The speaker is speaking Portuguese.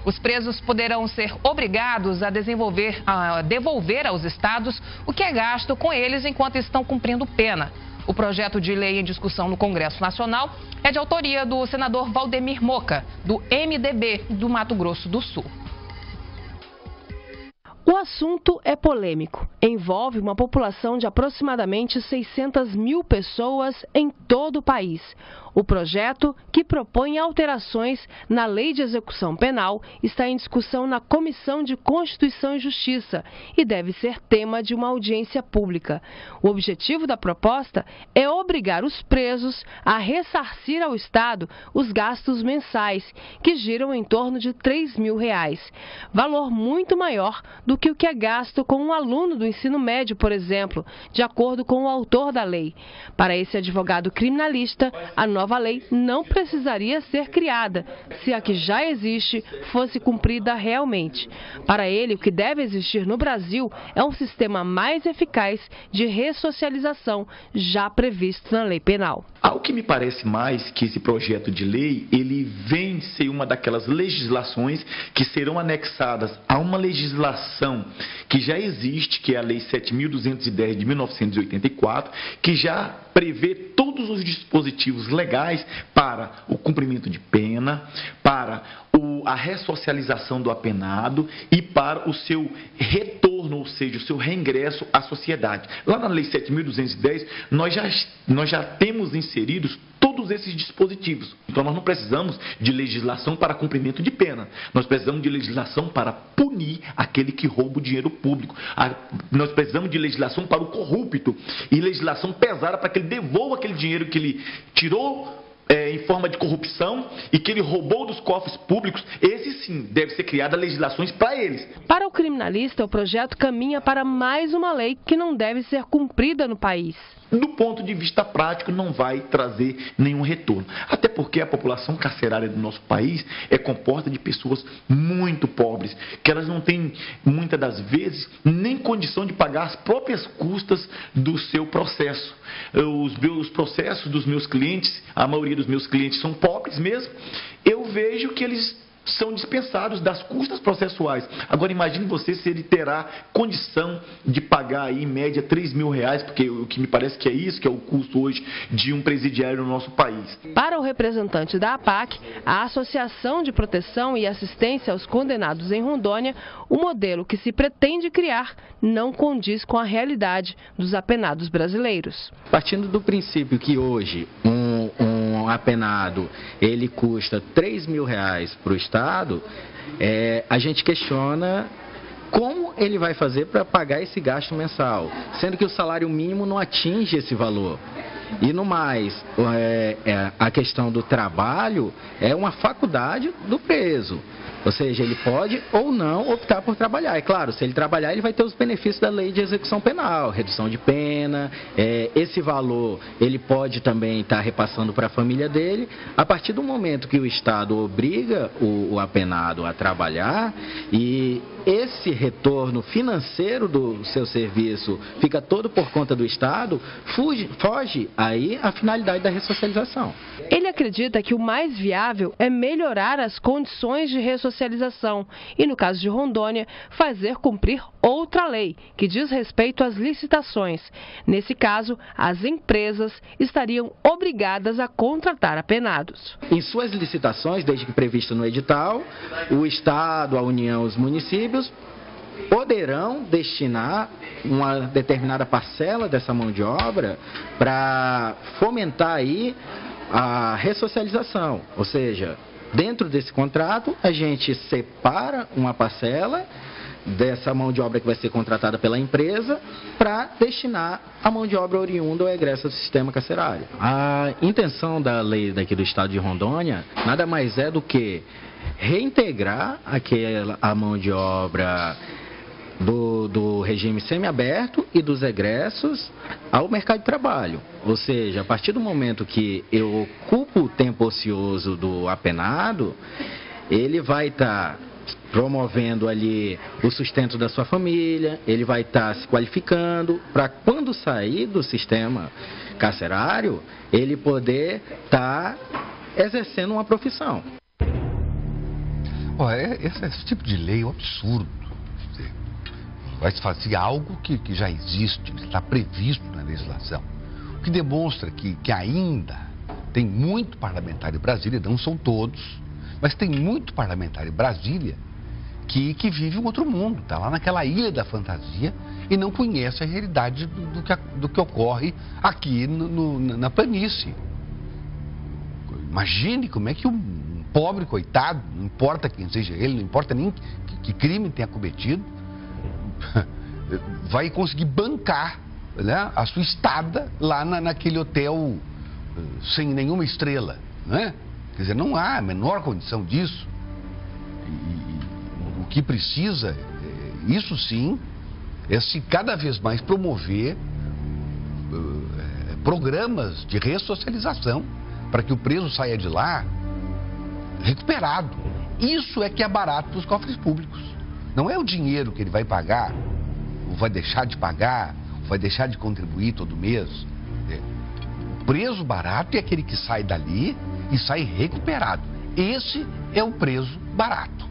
Os presos poderão ser obrigados a devolver aos estados o que é gasto com eles enquanto estão cumprindo pena. O projeto de lei em discussão no Congresso Nacional é de autoria do senador Valdemir Moca, do MDB do Mato Grosso do Sul. O assunto é polêmico. Envolve uma população de aproximadamente 600 mil pessoas em todo o país. O projeto, que propõe alterações na Lei de Execução Penal, está em discussão na Comissão de Constituição e Justiça e deve ser tema de uma audiência pública. O objetivo da proposta é obrigar os presos a ressarcir ao Estado os gastos mensais, que giram em torno de R$ 3.000, valor muito maior do que o que é gasto com um aluno do ensino médio, por exemplo, de acordo com o autor da lei. Para esse advogado criminalista, a nova lei não precisaria ser criada, se a que já existe fosse cumprida realmente. Para ele, o que deve existir no Brasil é um sistema mais eficaz de ressocialização, já previsto na lei penal. Ao que me parece mais que esse projeto de lei, ele vem ser uma daquelas legislações que serão anexadas a uma legislação que já existe, que é a Lei 7.210 de 1984, que já prevê todos os dispositivos legais para o cumprimento de pena, para a ressocialização do apenado e para o seu retorno, ou seja, o seu reingresso à sociedade. Lá na Lei 7.210, nós já temos inseridos todos esses dispositivos. Então, nós não precisamos de legislação para cumprimento de pena. Nós precisamos de legislação para punir aquele que rouba o dinheiro público. Nós precisamos de legislação para o corrupto e legislação pesada para que ele devolva aquele dinheiro que ele tirou em forma de corrupção e que ele roubou dos cofres públicos. Esse sim, deve ser criada legislações para eles. Para o criminalista, o projeto caminha para mais uma lei que não deve ser cumprida no país. Do ponto de vista prático, não vai trazer nenhum retorno. Até porque a população carcerária do nosso país é composta de pessoas muito pobres, que elas não têm, muitas das vezes, nem condição de pagar as próprias custas do seu processo. Os processos dos meus clientes, a maioria dos meus clientes são pobres mesmo, eu vejo que eles são dispensados das custas processuais. Agora imagine você se ele terá condição de pagar aí, em média R$3.000, porque o que me parece que é isso, que é o custo hoje de um presidiário no nosso país. Para o representante da APAC, a Associação de Proteção e Assistência aos Condenados em Rondônia, o modelo que se pretende criar não condiz com a realidade dos apenados brasileiros. Partindo do princípio que hoje um apenado ele custa R$3.000 para o Estado, a gente questiona como ele vai fazer para pagar esse gasto mensal, sendo que o salário mínimo não atinge esse valor. E no mais, a questão do trabalho é uma faculdade do preso. Ou seja, ele pode ou não optar por trabalhar. É claro, se ele trabalhar, ele vai ter os benefícios da Lei de Execução Penal, redução de pena, esse valor ele pode também estar repassando para a família dele. A partir do momento que o Estado obriga o apenado a trabalhar e esse retorno financeiro do seu serviço fica todo por conta do Estado, foge aí a finalidade da ressocialização. Ele acredita que o mais viável é melhorar as condições de ressocialização e, no caso de Rondônia, fazer cumprir outra lei que diz respeito às licitações. Nesse caso, as empresas estariam obrigadas a contratar apenados. Em suas licitações, desde que previsto no edital, o Estado, a União, os municípios poderão destinar uma determinada parcela dessa mão de obra para fomentar aí a ressocialização. Ou seja, dentro desse contrato, a gente separa uma parcela dessa mão de obra que vai ser contratada pela empresa para destinar a mão de obra oriunda ou egressa do sistema carcerário. A intenção da lei daqui do Estado de Rondônia nada mais é do que reintegrar a mão de obra do regime semiaberto e dos egressos ao mercado de trabalho. Ou seja, a partir do momento que eu ocupo o tempo ocioso do apenado, ele vai estar promovendo ali o sustento da sua família, ele vai estar se qualificando para quando sair do sistema carcerário, ele poder estar exercendo uma profissão. Esse tipo de lei é um absurdo. Vai se fazer algo que já existe, está previsto na legislação. O que demonstra que ainda tem muito parlamentar em Brasília, não são todos, mas tem muito parlamentar em Brasília que vive um outro mundo, está lá naquela ilha da fantasia e não conhece a realidade do que ocorre aqui na planície. Imagine como é que um pobre coitado, não importa quem seja ele, não importa nem que crime tenha cometido, vai conseguir bancar, né, a sua estada lá naquele hotel sem nenhuma estrela, né? Quer dizer, não há a menor condição disso. O que precisa, isso sim, é se cada vez mais promover programas de ressocialização para que o preso saia de lá recuperado. Isso é que é barato para os cofres públicos. Não é o dinheiro que ele vai pagar, ou vai deixar de pagar, ou vai deixar de contribuir todo mês. O preso barato é aquele que sai dali e sai recuperado. Esse é o preso barato.